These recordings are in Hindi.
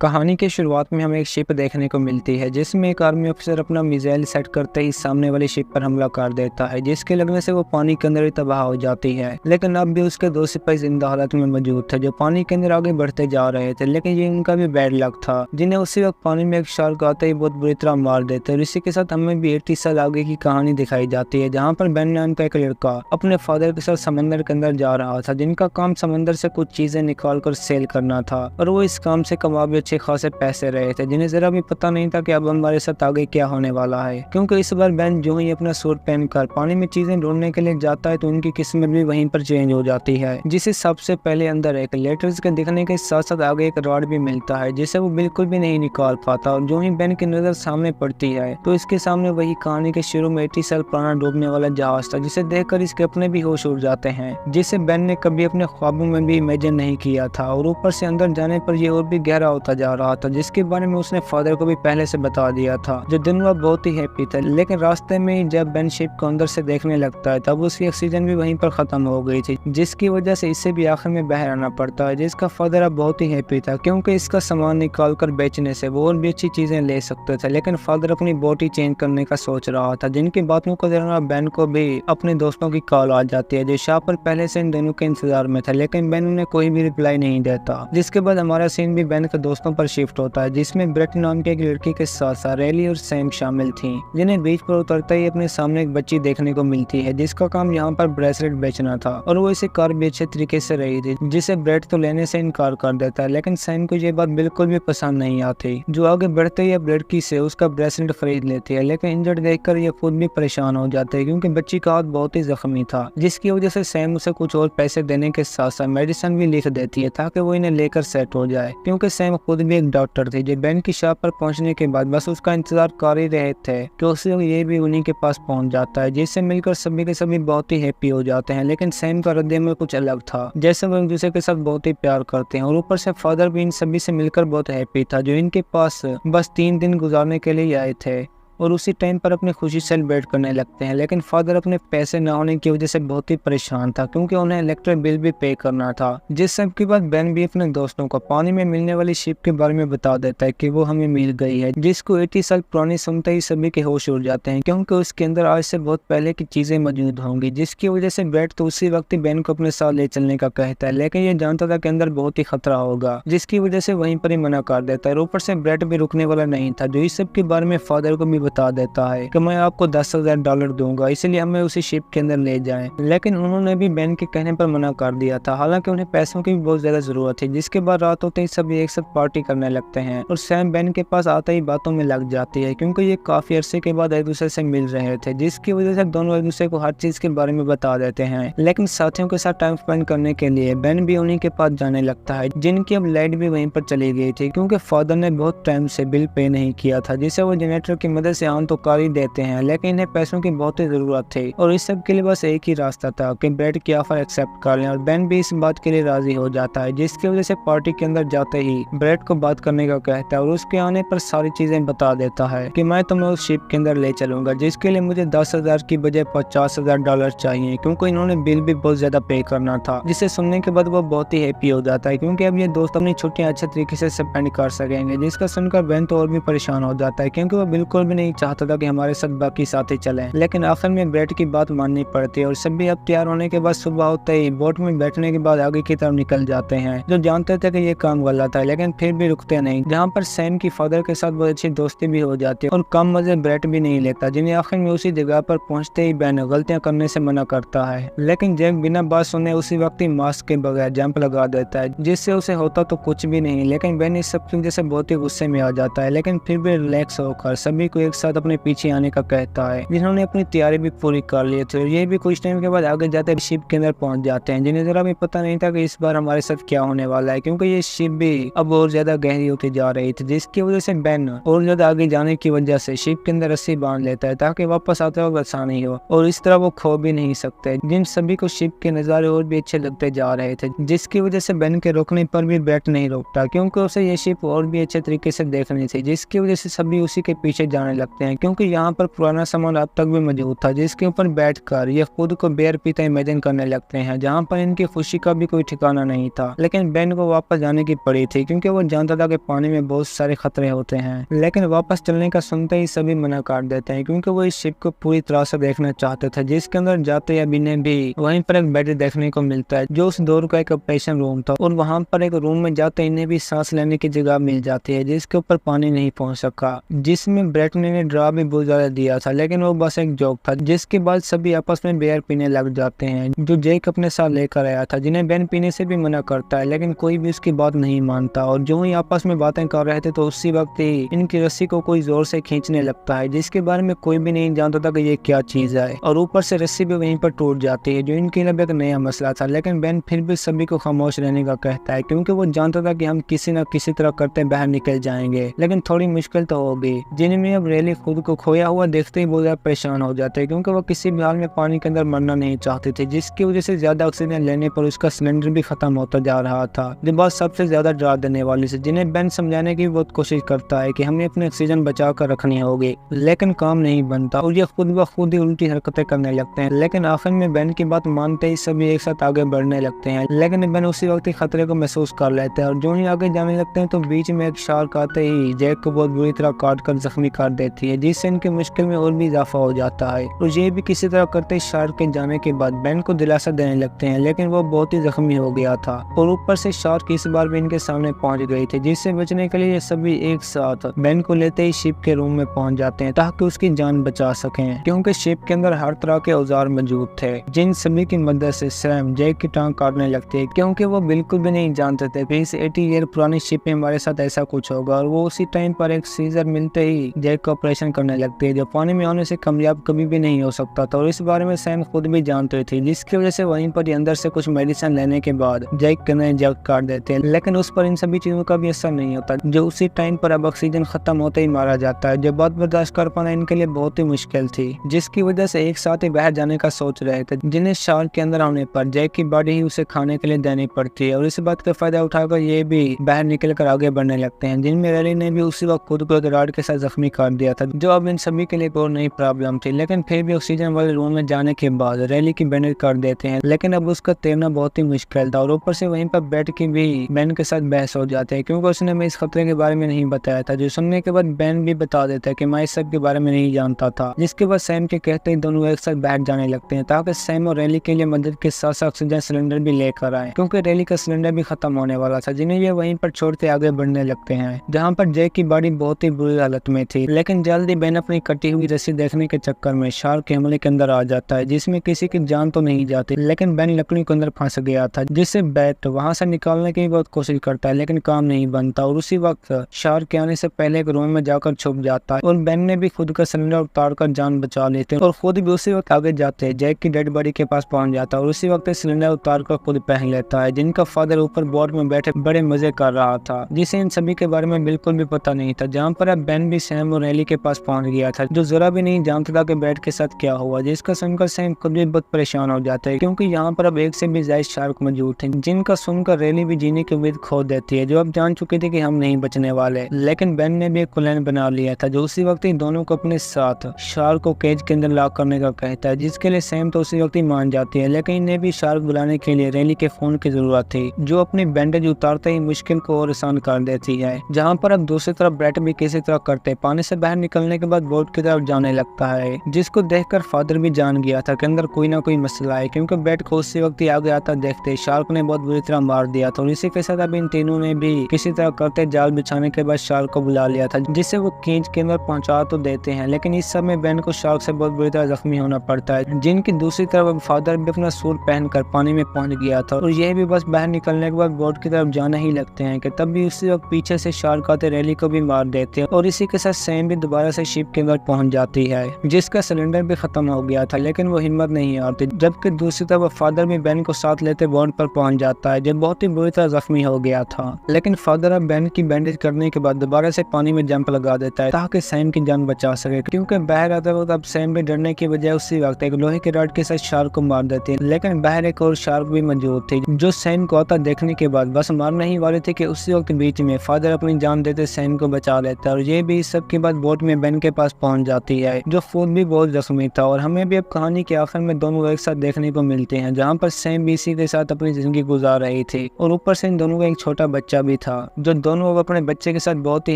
कहानी की शुरुआत में हमें एक शिप देखने को मिलती है जिसमें एक आर्मी अफसर अपना मिसाइल सेट करते ही सामने वाली शिप पर हमला कर देता है, जिसके लगने से वो पानी के अंदर ही तबाह हो जाती है। लेकिन अब भी उसके दो सिपाही जिंदा हालत में मौजूद थे जो पानी के अंदर आगे बढ़ते जा रहे थे। लेकिन ये उनका भी बैड लक था, जिन्हें उसी वक्त पानी में एक शार्क आते ही बहुत बुरी तरह मार देते। और इसी के साथ हमें भी 80 साल आगे की कहानी दिखाई जाती है, जहाँ पर बेन नाम का एक लड़का अपने फादर के साथ समंदर के अंदर जा रहा था, जिनका काम समंदर से कुछ चीजें निकाल कर सेल करना था। और वो इस काम से कमा भी अच्छे खासे पैसे रहे थे, जिन्हें जरा भी पता नहीं था कि अब हमारे साथ आगे क्या होने वाला है। क्योंकि इस बार बेन जो ही अपना सूट पहनकर पानी में चीजें ढूंढने के लिए जाता है तो उनकी किस्मत भी वहीं पर चेंज हो जाती है, जिसे सबसे पहले अंदर एक लेटर्स के दिखने के साथ साथ आगे एक रॉड भी मिलता है जिसे वो बिल्कुल भी नहीं निकाल पाता। और जो ही बेन की नजर सामने पड़ती है तो इसके सामने वही कहानी के शुरू में 80 साल पुराना डूबने वाला जहाज था, जिसे देखकर इसके अपने भी होश उड़ जाते हैं, जिसे बेन ने कभी अपने ख्वाबों में भी इमेजिन नहीं किया था। और ऊपर से अंदर जाने पर ये और भी गहरा होता जा रहा था, जिसके बारे में उसने फादर को भी पहले से बता दिया था। जो दिन वह बहुत ही हैप्पी था, लेकिन रास्ते में जब बेन शिप को अंदर से देखने लगता है तब उसकी ऑक्सीजन भी वहीं पर खत्म हो गई थी, जिसकी वजह से इसे भी आखिर में बाहर आना पड़ता है। जिसका फादर अब बहुत ही हैप्पी था क्योंकि इसका सामान निकाल कर बेचने से वो और भी अच्छी चीजें ले सकते थे। लेकिन फादर अपनी बॉडी चेंज करने का सोच रहा था, जिनकी बातों को देखना बेन को भी अपने दोस्तों की कॉल आ जाती है जो शाह पर पहले से इन दोनों के इंतजार में था। लेकिन बेन उन्हें कोई भी रिप्लाई नहीं देता। जिसके बाद हमारा सीन भी बेन के दोस्तों पर शिफ्ट होता है, जिसमें ब्रेट नाम की एक लड़की के साथ साथ रैली और सैम शामिल थी, जिन्हें बीच पर उतरते ही अपने सामने एक बच्ची देखने को मिलती है जिसका काम यहाँ पर ब्रेसलेट बेचना था। और वो इसे कार भी अच्छे तरीके से रही थी, जिसे ब्रेट तो लेने से इनकार कर देता है। लेकिन सैम को ये बात बिल्कुल भी पसंद नहीं आती, जो आगे बढ़ते ही अब लड़की से उसका ब्रेसलेट खरीद लेती है। लेकिन इंजर्ड देखकर ये खुद भी परेशान हो जाते हैं क्योंकि बच्ची का हाथ बहुत ही जख्मी था, जिसकी वजह से सैम उसे कुछ और पैसे देने के साथ साथ मेडिसिन भी लिख देती है ताकि वो इन्हें लेकर सेट हो जाए। क्योंकि सैम खुद भी एक डॉक्टर थी जो बेन की शॉप पर पहुंचने के बाद बस उसका इंतजार कर ही रहे थे कि उसे ये भी उन्हीं के पास पहुंच जाता है, जिससे मिलकर सभी के सभी बहुत ही हैप्पी हो जाते हैं। लेकिन सैम का रद्द-ए-अमल कुछ अलग था, जैसे वो एक दूसरे के साथ बहुत ही प्यार करते हैं। और ऊपर से फादर भी इन सभी से मिलकर बहुत हैप्पी था, जो इनके पास बस 3 दिन गुजारने के लिए आए थे और उसी टाइम पर अपनी खुशी सेलिब्रेट करने लगते हैं। लेकिन फादर अपने पैसे न होने की वजह से बहुत ही परेशान था क्योंकि उन्हें इलेक्ट्रिक बिल भी पे करना था। जिस सब के बाद बेन भी अपने दोस्तों को पानी में मिलने वाली शिप के बारे में बता देता है कि वो हमें मिल गई है, जिसको 80 साल पुरानी सुनते ही सभी के होश उड़ जाते हैं क्योंकि उसके अंदर आज से बहुत पहले की चीजें मौजूद होंगी। जिसकी वजह से ब्रेट तो उसी वक्त ही बेन को अपने साथ ले चलने का कहता है, लेकिन ये जानता था कि अंदर बहुत ही खतरा होगा, जिसकी वजह से वहीं पर ही मना कर देता है। ऊपर से ब्रेट भी रुकने वाला नहीं था, जो इस सब के बारे में फादर को भी बता देता है कि मैं आपको $10,000 दूंगा, इसलिए हमें उसी शिप के अंदर ले जाएं। लेकिन उन्होंने भी बेन के कहने पर मना कर दिया था, हालांकि उन्हें पैसों की भी बहुत ज्यादा जरूरत थी। जिसके बाद रात होते ही सभी एक साथ पार्टी करने लगते हैं और सैम बेन के पास आते ही बातों में लग जाती है क्योंकि ये काफी अरसे के बाद एक दूसरे से मिल रहे थे, जिसकी वजह से दोनों एक दूसरे को हर चीज के बारे में बता देते हैं। लेकिन साथियों के साथ टाइम स्पेंड करने के लिए बेन भी उन्हीं के पास जाने लगता है, जिनकी अब लाइट भी वहीं पर चली गई थी क्योंकि फादर ने बहुत टाइम से बिल पे नहीं किया था, जिसे वो जनरेटर की मदद से ऑन तो कर ही देते हैं। लेकिन इन्हें पैसों की बहुत ही जरूरत थी और इस सब के लिए बस एक ही रास्ता था कि ब्रेट की ऑफर एक्सेप्ट कर लें। और बेन भी इस बात के लिए राजी हो जाता है, जिसकी वजह से पार्टी के अंदर जाते ही ब्रेट को बात करने का कहता है और उसके आने पर सारी चीजें बता देता है कि मैं तुम्हें उस शिप के अंदर ले चलूंगा, जिसके लिए मुझे 10,000 की बजाय $50,000 चाहिए क्योंकि इन्होंने बिल भी बहुत ज्यादा पे करना था। जिसे सुनने के बाद वो बहुत ही हैप्पी हो जाता है क्योंकि अब ये दोस्त अपनी छुट्टियां अच्छे तरीके से स्पेंड कर सकेंगे। जिसका सुनकर बेन तो और भी परेशान हो जाता है क्योंकि वो बिल्कुल भी नहीं चाहता था कि हमारे साथ बाकी साथी चले। लेकिन आखिर में ब्रेट की बात माननी पड़ती है और सभी अब तैयार होने के बाद सुबह होते ही बोट में बैठने के बाद आगे की तरफ निकल जाते हैं, जो जानते थे कि ये काम गलत है लेकिन फिर भी रुकते नहीं। जहाँ पर सैम की फादर के साथ बहुत अच्छी दोस्ती भी हो जाती है और कम मजे ब्रेट भी नहीं लेता, जिन्हें आखिर में उसी जगह पर पहुंचते ही बेन गलतियां करने से मना करता है। लेकिन जैक बिना बात सुने उसी वक्त ही मास्क के बगैर जंप लगा देता है, जिससे उसे होता तो कुछ भी नहीं। लेकिन बेन इस सब की वजह से बहुत ही गुस्से में आ जाता है, लेकिन फिर भी रिलैक्स होकर सभी को एक साथ अपने पीछे आने का कहता है, जिन्होंने अपनी तैयारी भी पूरी कर ली थी। ये भी कुछ टाइम के बाद आगे जाते शिप के अंदर पहुंच जाते हैं, जिन्हें जरा भी पता नहीं था कि इस बार हमारे साथ क्या होने वाला है क्योंकि ये शिप भी अब और ज्यादा गहरी होती जा रही थी, जिसकी वजह से बेन और ज्यादा आगे जाने की वजह से शिप के अंदर रस्सी बांध लेता है ताकि वापस आते वक्त आसानी हो और इस तरह वो खो भी नहीं सकते। जिन सभी को शिप के नजारे और भी अच्छे लगते जा रहे थे, जिसकी वजह से बेन के रोकने पर भी ब्रेट नहीं रोकता क्योंकि उसे ये शिप और भी अच्छे तरीके से देखनी थी, जिसकी वजह से सभी उसी के पीछे जाने लगते हैं, क्योंकि यहाँ पर पुराना सामान अब तक भी मौजूद था जिसके ऊपर बैठकर ये खुद को बियर पीते इमेजिन करने लगते हैं, जहाँ पर इनकी खुशी का भी कोई ठिकाना नहीं था। लेकिन बेन को वापस जाने की पड़ी थी क्योंकि वो जानता था कि पानी में बहुत सारे खतरे होते हैं। लेकिन वापस चलने का सुनते ही सभी मना कर देते हैं क्योंकि वो इस शिप को पूरी तरह से देखना चाहते थे, जिसके अंदर जाते ही अभी ने भी वहीं पर एक बेड देखने को मिलता है जो उस दौर का एक ऑपरेशन रूम था, और वहाँ पर एक रूम में जाते इन्हें भी सांस लेने की जगह मिल जाती है जिसके ऊपर पानी नहीं पहुँच सका, जिसमें ब्रेटनी ने ड्रा भी बहुत ज्यादा दिया था, लेकिन वो बस एक जोक था। जिसके बाद सभी आपस में बियर पीने लग जाते हैं जो जेक अपने साथ लेकर आया था, जिन्हें बेन पीने से भी मना करता है, लेकिन कोई भी उसकी बात नहीं मानता। और जो ही आपस में बातें कर रहे थे तो उसी वक्त ही इनकी रस्सी को कोई जोर से खींचने लगता है, जिसके बारे में कोई भी नहीं जानता था कि ये क्या चीज है, और ऊपर से रस्सी भी वहीं पर टूट जाती है जो इनके लिए एक नया मसला था। लेकिन बेन फिर भी सभी को खामोश रहने का कहता है क्योंकि वो जानता था कि हम किसी न किसी तरह करते बाहर निकल जाएंगे, लेकिन थोड़ी मुश्किल तो होगी। जिनमें अब रेली खुद को खोया हुआ देखते ही बहुत ज्यादा परेशान हो जाते हैं क्योंकि वो किसी भी हाल में पानी के अंदर मरना नहीं चाहती थी, जिसकी वजह से ज्यादा ऑक्सीजन लेने पर उसका सिलेंडर भी खत्म होता जा रहा था। ये बात सबसे ज्यादा डरा देने वाली थी, जिन्हें बेन समझाने की बहुत कोशिश करता है कि हमें अपने ऑक्सीजन बचा कर रखनी होगी, लेकिन काम नहीं बनता और ये खुद ब खुद ही उल्टी हरकतें करने लगते हैं। लेकिन आखिर में बेन की बात मानते ही सभी एक साथ आगे बढ़ने लगते हैं, लेकिन बेन उसी वक्त ही खतरे को महसूस कर लेते हैं और जो ही आगे जाने लगते हैं तो बीच में एक शार्क आते ही जैक को बहुत बुरी तरह काट कर जख्मी कर देती है, जिससे इनकी मुश्किल में और भी इजाफा हो जाता है। और ये भी किसी तरह करते ही शार्क के जाने के बाद बेन को दिलासा देने लगते हैं, लेकिन वो बहुत ही जख्मी हो गया था और ऊपर से शार्क इस बार भी इनके सामने पहुंच गई थी, जिससे बचने के लिए सभी एक साथ बेन को लेते ही शिप के रूम में पहुंच जाते हैं ताकि उसकी जान बचा सकें, क्योंकि शिप के अंदर हर तरह के औजार मौजूद थे। जिन सभी की मदद से सैम जैक की टांग काटने लगती है क्योंकि वो बिल्कुल भी नहीं जानते थे कि इस 80 ईयर पुरानी शिप में हमारे साथ ऐसा कुछ होगा, और वो उसी टाइम पर एक सीजर मिलते ही जैक का ऑपरेशन करने लगते हैं जो पानी में आने से कामयाब कभी भी नहीं हो सकता था, और इस बारे में सैम खुद भी जानते थे, जिसकी वजह से वहीं पर अंदर से कुछ मेडिसिन लेने के बाद जैक के नए जग काट देते हैं, लेकिन उस पर इन सभी चीजों का भी असर नहीं होता, जो उसी टाइम पर अब ऑक्सीजन खत्म होते ही मारा जाता है, जो बात बर्दाश्त कर पाना इनके लिए बहुत ही मुश्किल थी, जिसकी वजह से एक साथ ही बाहर जाने का सोच रहे थे, जिन्हें शार्क के अंदर आने पर जैक की बॉडी ही उसे खाने के लिए देनी पड़ती है, और इस बात का फायदा उठाकर ये भी बाहर निकल कर आगे बढ़ने लगते हैं, जिनमें रैली ने भी उसी वक्त खुद को एक रॉड के साथ जख्मी कर दिया था, जो अब इन सभी के लिए कोई नई प्रॉब्लम थी। लेकिन फिर भी ऑक्सीजन वाले रूम में जाने के बाद रैली की बैंडेज कर देते हैं, लेकिन अब उसका तैरना बहुत ही मुश्किल था, और ऊपर से वहीं पर बैठ के भी बेन के साथ बहस हो जाते हैं क्योंकि उसने हमें इस खतरे के बारे में नहीं बताया था, जो सुनने के बाद बेन भी बता देता है कि मैं इस सब के बारे में नहीं जानता था, जिसके बाद सैम के कहते ही दोनों एक साथ बैठ जाने लगते हैं ताकि सैम और रैली के लिए मदद के साथ साथ ऑक्सीजन सिलेंडर भी लेकर आए, क्योंकि रैली का सिलेंडर भी खत्म होने वाला था, जिन्हें ये वहीं पर छोड़ते आगे बढ़ने लगते हैं, जहाँ पर जैक की बॉडी बहुत ही बुरी हालत में थी। लेकिन जल्दी बेन अपनी कटी हुई रस्सी देखने के चक्कर में शार्क के हमले के अंदर आ जाता है, जिसमें किसी की जान तो नहीं जाती, लेकिन बेन लकड़ी के अंदर फंस गया था, जिससे बैट वहां से निकालने की बहुत कोशिश करता है, लेकिन काम नहीं बनता, और उसी वक्त शार्क के आने से पहले एक रूम में जाकर छुप जाता है, और बेन ने भी खुद का सिलेंडर उतार कर जान बचा लेते हैं, और खुद भी उसी वक्त आगे जाते हैं, जैक की डेड बॉडी के पास पहुंच जाता है, और उसी वक्त सिलेंडर उतार कर खुद पहन लेता है, जिनका फादर ऊपर बोर्ड में बैठे बड़े मजे कर रहा था, जिसे इन सभी के बारे में बिल्कुल भी पता नहीं था। जहाँ पर अब बेन भी सैम और रैली के पास पहुंच गया था, जो जरा भी नहीं जानता था कि बैट के साथ क्या हुआ, जिसका सुनकर सैम खुद भी बहुत परेशान हो जाता है क्योंकि यहाँ पर अब एक से भी ज्यादा शार्क मौजूद थे, जिनका सुनकर रैली भी जीने की उम्मीद खो देती है, जो अब जान चुकी थी कि हम नहीं बचने वाले। लेकिन बेन ने भी एक प्लान बना लिया था, जो उसी वक्त ही दोनों को अपने साथ शार्क को केज के अंदर लॉक करने का कहता है, जिसके लिए सैम तो उसी वक्त ही मान जाती है, लेकिन इन्हें भी शार्क बुलाने के लिए रैली के फोन की जरूरत थी, जो अपनी बैंडेज उतारते ही मुश्किल को और आसान कर देती है। जहाँ पर अब दूसरी तरफ ब्रेट भी किसी तरह करते पानी से बाहर निकलने के बाद बोट की तरफ जाने लगता है, जिसको देखकर फादर भी जान गया था कि अंदर कोई ना कोई मसला है, क्योंकि ब्रेट को उसी वक्त ही आगे आता देखते शार्क ने बहुत बुरी तरह मार दिया था, और इसी के साथ अब इन तीनों ने भी किसी तरह करते जाल बिछाने के बाद शार्क को बुला लिया था, जिससे वो केज के अंदर पहुंचा तो देते हैं, लेकिन इस समय बेन को शार्क से बहुत बुरी तरह जख्मी होना पड़ता है, जिनकी दूसरी तरफ फादर भी अपना सूट पहनकर पानी में पहुंच गया था, और यह भी बस बाहर निकलने के बाद बोट की तरफ जाना ही लगते हैं कि तब भी उसी वक्त पीछे से शार्क आते रैली को भी मार देते हैं, और इसी के साथ सैम भी दोबारा से शिप के अंदर पहुंच जाती है, जिसका सिलेंडर भी खत्म हो गया था, लेकिन वो हिम्मत नहीं हारती, जबकि दूसरी तरफ फादर भी बेन को साथ लेते बोट पर पहुंच जाता है, जो बहुत ही बुरी तरह जख्मी हो गया था। लेकिन फादर अब बेन की बैंडेज करने के बाद दोबारा से पानी में जंप लगा देता है ताकि सैम की जान बचा सके, क्योंकि बाहर आते वक्त अब सैम भी डरने की बजाय उसी वक्त एक लोहे के रॉड के साथ शार्क को मार देते हैं, लेकिन बाहर एक और शार्क भी मौजूद थी, जो सैम को आता देखने के बाद बस मारने ही वाले थे कि उसी वक्त बीच में फादर अपनी जान देते सैम को बचा लेता है, और ये भी इस सब के बाद बोट में बेन के पास पहुंच जाती है, जो खुद भी बहुत जख्मी था। और हमें भी अब कहानी के आखिर में दोनों एक साथ देखने को मिलते हैं, जहाँ पर सैम भी इसी के साथ अपनी जिंदगी गुजार रही थी और ऊपर से इन दोनों का एक छोटा बच्चा भी था, जो दोनों अपने बच्चे के साथ बहुत ही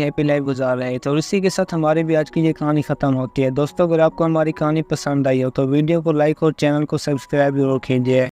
हैप्पी लाइफ गुजार रहे थे। और इसी के साथ हमारी भी आज की ये कहानी खत्म होती है। दोस्तों, अगर आपको हमारी कहानी पसंद आई हो तो वीडियो को लाइक और चैनल को सब्सक्राइब जरूर कीजिए।